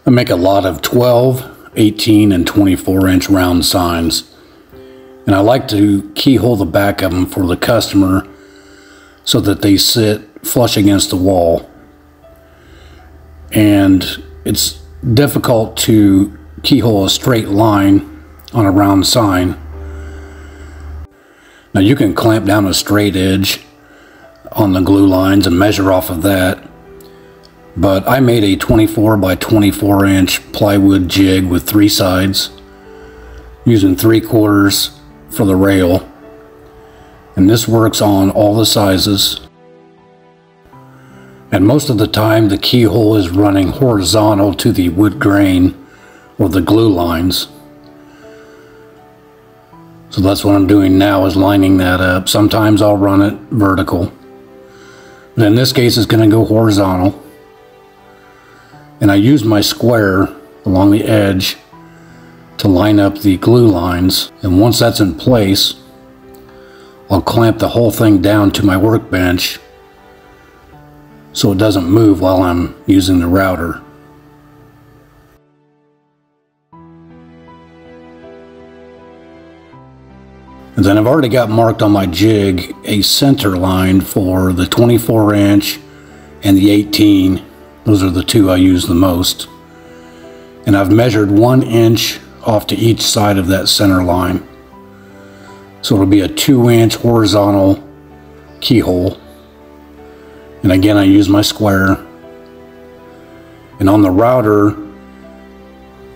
I make a lot of 12, 18, and 24-inch round signs. And I like to keyhole the back of them for the customer so that they sit flush against the wall. And it's difficult to keyhole a straight line on a round sign. Now you can clamp down a straight edge on the glue lines and measure off of that. But I made a 24 by 24 inch plywood jig with 3 sides, using 3/4 for the rail. And this works on all the sizes. And most of the time the keyhole is running horizontal to the wood grain or the glue lines. So that's what I'm doing now, is lining that up. Sometimes I'll run it vertical, but in this case it's going to go horizontal. And I use my square along the edge to line up the glue lines. And once that's in place, I'll clamp the whole thing down to my workbench so it doesn't move while I'm using the router. And then I've already got marked on my jig a center line for the 24 inch and the 18. Those are the two I use the most. And I've measured 1 inch off to each side of that center line. So it'll be a 2-inch horizontal keyhole. And again, I use my square. And on the router,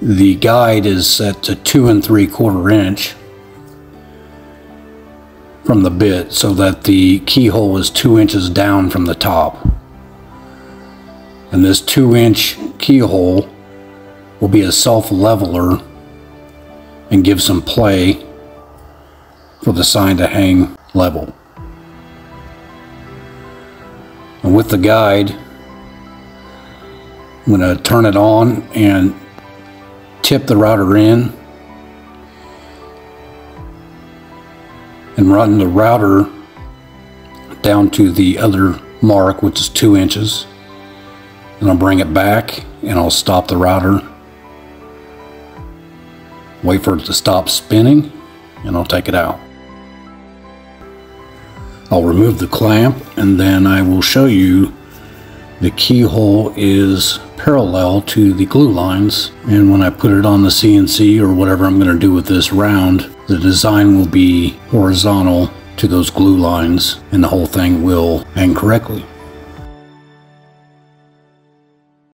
the guide is set to 2 3/4 inch from the bit, so that the keyhole is 2 inches down from the top. And this 2-inch keyhole will be a self-leveler and give some play for the sign to hang level. And with the guide, I'm going to turn it on and tip the router in and run the router down to the other mark, which is 2 inches. And I'll bring it back and I'll stop the router, wait for it to stop spinning, and I'll take it out. I'll remove the clamp, and then I will show you the keyhole is parallel to the glue lines. And when I put it on the CNC or whatever I'm going to do with this round, the design will be horizontal to those glue lines and the whole thing will hang correctly.